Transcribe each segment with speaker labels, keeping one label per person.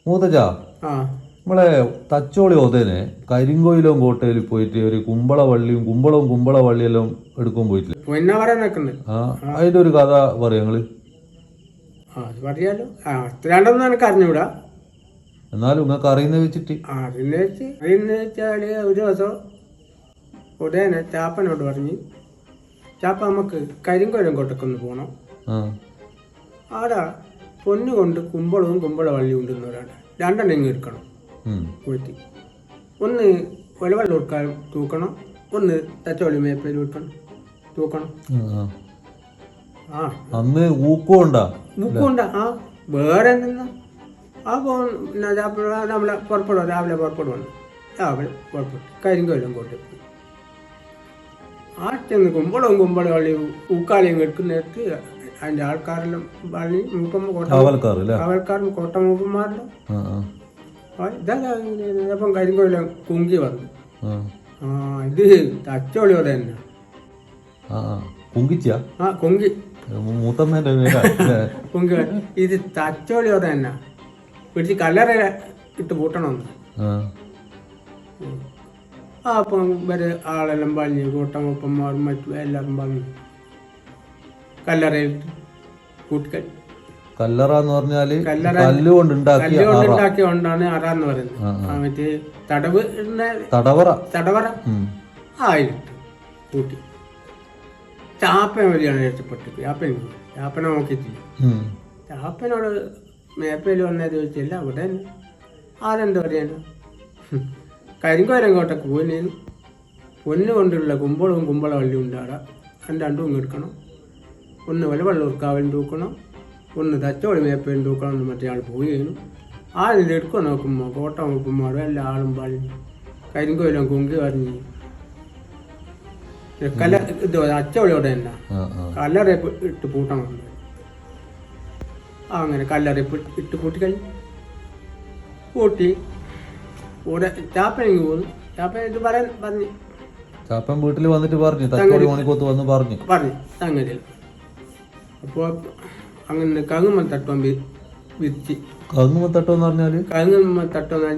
Speaker 1: മൂത്തച്ചാ നമ്മളെ തച്ചോളി ഓതേനെ കരിങ്കോയിലും കോട്ടയിലും പോയിട്ട് ഒരു കുമ്പളവും വള്ളിയെല്ലാം എടുക്കാൻ പോയിട്ടില്ല. അതിന്റെ ഒരു കഥ പറയാ നിങ്ങള്.
Speaker 2: പറയാലോ, അത്രയാണ്ടൊന്നും എനിക്ക് അറിഞ്ഞൂടാ.
Speaker 1: എന്നാലും നിങ്ങൾക്ക് അറിയുന്ന വെച്ചിട്ട്
Speaker 2: അറിയുന്ന ഒരു ദിവസം ഉടനെ ചാപ്പനോട് പറഞ്ഞ്, ചാപ്പ നമുക്ക് കരിങ്കോലം കോട്ടക്കൊന്ന് പോകണം. ആടാ പൊന്നു കൊണ്ട് കുമ്പള വള്ളി ഉണ്ടെന്നവരാണ്. രണ്ടെണ്ണം ഇങ്ങ് എടുക്കണം. പോയിട്ട് ഒന്ന് ഒലവെള്ളം കൊടുക്കാൻ തൂക്കണം, ഒന്ന് തച്ചോളി മേപ്പയിൽ കൊടുക്കണം തൂക്കണം.
Speaker 1: അന്ന് ഊക്കുണ്ടാ
Speaker 2: ആ വേറെ എന്തെന്നാ നമ്മളെ പുറപ്പെടുക, രാവിലെ പുറപ്പെടുവാണ്. രാവിലെ പുറപ്പെട്ടു കരിങ്കോലം കോട്ട ആ ചെന്ന് കുമ്പളവും വള്ളി ഊക്കാളിയും എടുക്കുന്നിടത്ത് അതിന്റെ ആൾക്കാരെല്ലാം വള്ളി കാവൽക്കാരും കോട്ട മൂപ്പന്മാരെല്ലാം ഇതപ്പം കരിങ്കോലം കുങ്കി വന്നു. ഇത് തച്ചോളിയോടെ തന്നെ
Speaker 1: കുങ്കി
Speaker 2: കുങ്കി ഇത് തച്ചോളിയോടെ തന്നെ പിടിച്ച് കല്ലറ ഇട്ട് പൂട്ടണമെന്ന്. അപ്പം ഇവര് ആളെല്ലാം പറഞ്ഞ് കൂട്ടമൂപ്പന്മാരും മറ്റും എല്ലാവരും പറഞ്ഞു കല്ലറയിട്ട് കൂട്ടിക്കൽ.
Speaker 1: കല്ലറ എന്ന് പറഞ്ഞാല് കല്ലുകൊണ്ട്
Speaker 2: ഉണ്ടാക്കിയോണ്ടാണ് അറാന്ന് പറയുന്നത്. മറ്റേ തടവറ ആയിട്ട് കൂട്ടി. ചാപ്പന വഴിയാണ് രക്ഷപ്പെട്ടു. ചാപ്പന നോക്കിയിട്ടില്ല. ചാപ്പനോട് മേപ്പയിൽ വന്നത് ചോദിച്ചില്ല. അവിടെ ആരെന്താ പറയാനോ കരിങ്കോലം കോട്ടക്ക് പോയിനേനും പൊന്നു കൊണ്ടുള്ള കുമ്പള വള്ളി ഉണ്ടാടാ. രണ്ടും എടുക്കണം. ഒന്ന് വെള്ളൂർക്കാവലും തൂക്കണം, ഒന്ന് തച്ചോളി മേപ്പയും തൂക്കണം എന്ന് മറ്റേ ആൾ പോയിരുന്നു. ആളിൽ എടുക്കാൻ നോക്കുമ്പോൾ കോട്ട മൂപ്പന്മാരും എല്ലാ ആളും പറഞ്ഞു കരിങ്കോലം കുങ്കി പറഞ്ഞ് അച്ചോളിയോടെ തന്നെ കല്ലറ ഇട്ട് പൂട്ടണം. അങ്ങനെ കല്ലറ ഇട്ട് പൂട്ടിക്കഴിഞ്ഞു. പൂട്ടി കൂടെ ചാപ്പനെങ്കിൽ പോകുന്നു. ചാപ്പൻ ഇത് പറഞ്ഞു
Speaker 1: ചാപ്പൻ വീട്ടിൽ വന്നിട്ട് പറഞ്ഞു തച്ചോളി മണിക്കോത്ത് വന്ന് പറഞ്ഞു
Speaker 2: സംഗതി. അപ്പോൾ അങ്ങനെ കങ്ങുമ്മത്തട്ടം വിരിച്ച്.
Speaker 1: കങ്ങുമ്മത്തട്ടം എന്ന് പറഞ്ഞാല്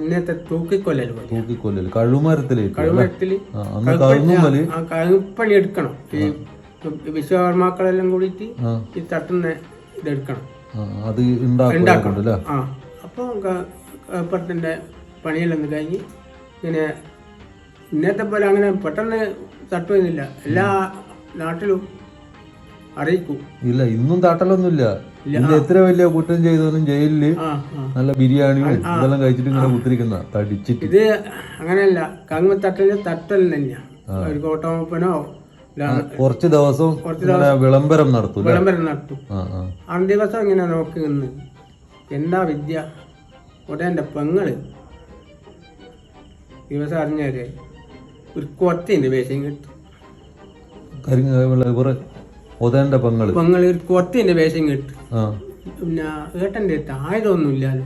Speaker 2: ഇന്നത്തെ തൂക്കിക്കൊല്ലല്
Speaker 1: കഴുമരത്തില്
Speaker 2: കഴുപ്പണി എടുക്കണം. ഈ വിശ്വകർമാക്കളെല്ലാം കൂടിയിട്ട് ഈ തട്ടുന്ന ഇതെടുക്കണം,
Speaker 1: അത് ഉണ്ടാക്കണം.
Speaker 2: അപ്പോൾ കപ്പത്തിന്റെ പണിയിലൊന്ന് കഴിഞ്ഞ് ഇങ്ങനെ ഇന്നത്തെ പോലെ അങ്ങനെ പെട്ടെന്ന് തട്ടുന്നില്ല. എല്ലാ നാട്ടിലും അറിയിക്കും.
Speaker 1: ഇല്ല, ഇന്നും തട്ടലൊന്നുമില്ല. എത്ര വലിയ കുറ്റം ചെയ്തവനും ജയിലില് നല്ല ബിരിയാണിയും ഇതെല്ലാം കഴിച്ചിട്ട് ഇങ്ങനെ കുത്തിരിക്കുന്ന തടിച്ചിട്ട്.
Speaker 2: ഇത് അങ്ങനെയല്ല, കങ്ങത്തട്ടല് തട്ടൽ തന്നെയാണ്. ഒരു കോട്ടമൂപ്പനോ
Speaker 1: കുറച്ച് ദിവസം വിളംബരം നടത്തും.
Speaker 2: ആ ദിവസം ഇങ്ങനെ നോക്കി നിന്ന് എന്താ വിദ്യ. ഉടനെ എൻ്റെ പെങ്ങള് ദിവസം അറിഞ്ഞാല് ഒരു കൊത്തിന്റെ വേഷം കിട്ടും. പെങ്ങള് ഒരു കൊത്തിന്റെ വേഷം കിട്ടും. പിന്നെ ഏട്ടൻ്റെ അടുത്ത് ആയുധമൊന്നും ഇല്ലാലോ.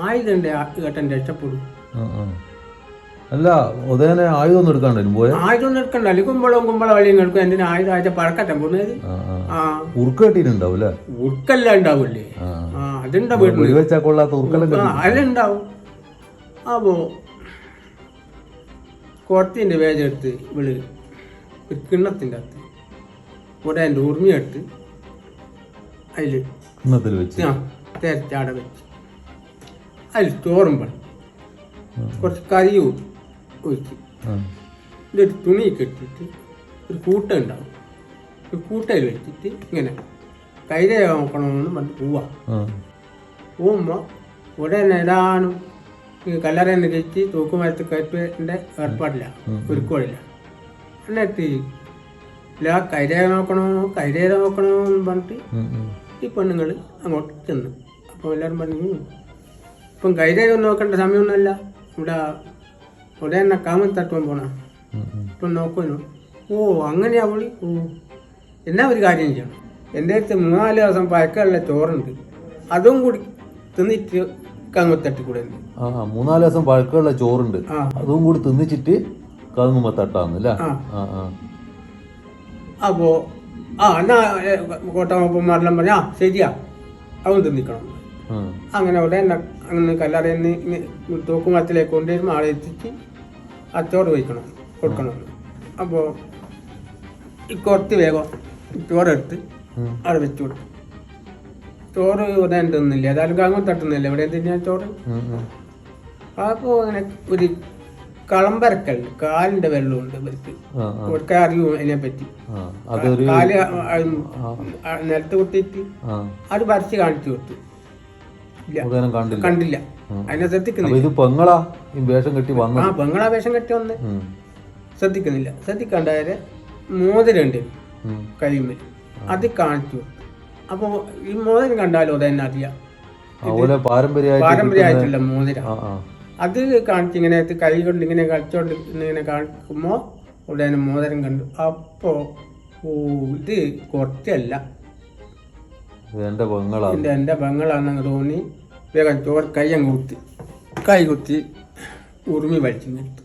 Speaker 2: ആയുധന്റെ ഏട്ടൻ രക്ഷപ്പെടും.
Speaker 1: അല്ല, ഉദയനെ ആയുധം എടുക്കണ്ട
Speaker 2: അല്ലെങ്കിൽ കുമ്പള വള്ളിയും എടുക്കും. എന്തിനാ ആയുധം ആഴ്ച പഴക്കറ്റം പോകുന്നത്?
Speaker 1: ഉറുക്കട്ടിട്ടുണ്ടാവൂല്ലേ?
Speaker 2: ഉറുക്കെല്ലാം ഉണ്ടാവൂല്ലേ? അതിലുണ്ടാവും. അപ്പോ കൊത്തിന്റെ വേജെടുത്ത് വിളി ഒരു കിണ്ണത്തിന്റെ അകത്ത് ഉടൻ്റെ ഉറുമിയെടുത്ത് അതില് തേച്ചാട വെച്ച് അതിൽ ചോറും പണി കുറച്ച് കരിയും ഒഴിച്ച് ഇതൊരു തുണി കെട്ടിയിട്ട് ഒരു കൂട്ട ഉണ്ടാവും. ഒരു കൂട്ടയിൽ വെച്ചിട്ട് ഇങ്ങനെ കൈരേ നോക്കണമെന്ന് പറഞ്ഞിട്ട് പോകുമ്പോൾ ഉടനെ ഏതാനും കല്ലറേന്ന് കഴിച്ച് തൂക്കുമരത്ത് കയറ്റേണ്ട ഏർപ്പാടില്ല, ഒരുക്കോടില്ല. എന്നിട്ട് ഇല്ല കൈരേ നോക്കണമെന്ന് പറഞ്ഞിട്ട് ഈ പെണ്ണുങ്ങൾ അങ്ങോട്ട് ചെന്നു. അപ്പോൾ എല്ലാവരും പറഞ്ഞു ഇപ്പം കൈരേ നോക്കേണ്ട സമയമൊന്നുമല്ല, ഇവിടെ തന്നെ കാമത്തട്ടുവാൻ പോണ ഇപ്പം നോക്കുന്നു. അങ്ങനെയാ വിളി. എന്നാ ഒരു കാര്യം ചെയ്യണം, എൻ്റെ അടുത്ത് 3-4 ദിവസം പഴക്കമുള്ള ചോറുണ്ട്, അതും കൂടി തിന്നിട്ട് കങ്ങത്തട്ടി കൂടെ.
Speaker 1: 3-4 ദിവസം പഴക്കമുള്ള ചോറുണ്ട്, അതും കൂടി തിന്നിച്ചിട്ട് കങ്ങുമ്പത്തട്ടാന്നല്ലേ?
Speaker 2: അപ്പോ എന്നാ കോട്ടമപ്പന്മാരെല്ലാം പറഞ്ഞാ ശരിയാ, അവൻ തിന്നിക്കണം. അങ്ങനെ ഉടനെ അങ്ങനെ കല്ലറയിൽ നിന്ന് തൂക്കുമരത്തിലേക്ക് കൊണ്ടുവരുമ്പോൾ ആളെ എത്തിച്ച് ആ ചോറ് വയ്ക്കണം കൊടുക്കണം. അപ്പോൾ കുറച്ച് വേഗം ചോറെടുത്ത് അവിടെ വെച്ച് കൊടുക്കും. ചോറ് ഉടനെ തിന്നില്ല, ഏതായാലും കാങ്ങും തട്ടുന്നില്ല, ഇവിടെ തിന്നാൻ ചോറ്. അപ്പോൾ അങ്ങനെ ഒരു കളമ്പരക്കൽ കാലിന്റെ വെള്ളമുണ്ട് ഇവർക്ക്, ഇവർക്ക് അറിയും അതിനെപ്പറ്റി. കാല് നിലത്ത് കുത്തിയിട്ട് അത് വരച്ച് കാണിച്ചു കൊടുത്തു. കണ്ടില്ല, അതിനെ ശ്രദ്ധിക്കുന്നില്ല.
Speaker 1: പെങ്ങളാ
Speaker 2: വേഷം കെട്ടി വന്ന് ശ്രദ്ധിക്കുന്നില്ല. ശ്രദ്ധിക്കണ്ടായ മോതിരണ്ട് കഴിയുമ്പോൾ അത് കാണിച്ചു കൊടുത്തു. അപ്പോൾ ഈ മോതിരം കണ്ടാലോ അതെന്നെ അറിയാം, പാരമ്പര്യമായിട്ടുള്ള മോതിരം. അത് കാണിച്ച് ഇങ്ങനെ കൈ കൊണ്ട് ഇങ്ങനെ കളിച്ചോണ്ട് ഇങ്ങനെ കാണിക്കുമ്പോൾ ഉടനെ മോതിരം കണ്ടു. അപ്പോൾ ഇത് കുറച്ചല്ല, എൻ്റെ പെങ്ങളാണെന്ന് തോന്നി. വേഗം ചോറ് കൈ കുത്തി ഉറുമി വലിച്ചെടുത്തു.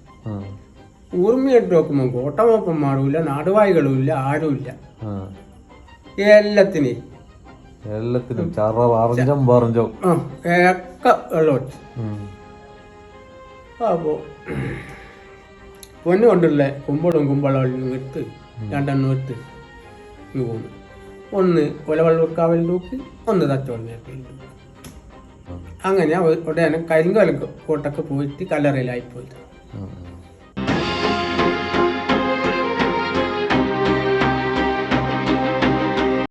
Speaker 2: ഉറുമി ഇട്ട് നോക്കുമ്പോൾ കോട്ടമൊപ്പം മാറില്ല, നാടുവായികളും ഇല്ല, ആരുമില്ല. എല്ലാത്തിനും ഒക്കെ വെള്ളം വെച്ചു. അപ്പോൾ പൊന്നു കൊണ്ടുള്ള കുമ്പളം എടുത്ത് രണ്ടെണ്ണം എടുത്ത് പോകുന്നു. ഒന്ന് കൊലവള്ളൂർക്കാവിൽ തൂക്കി, ഒന്ന് തച്ചോളി മേപ്പയിൽ തൂക്കി. അങ്ങനെ ഉടനെ കരിങ്കോല കോട്ടൊക്കെ പോയിട്ട് കല്ലറയിലായിപ്പോയി.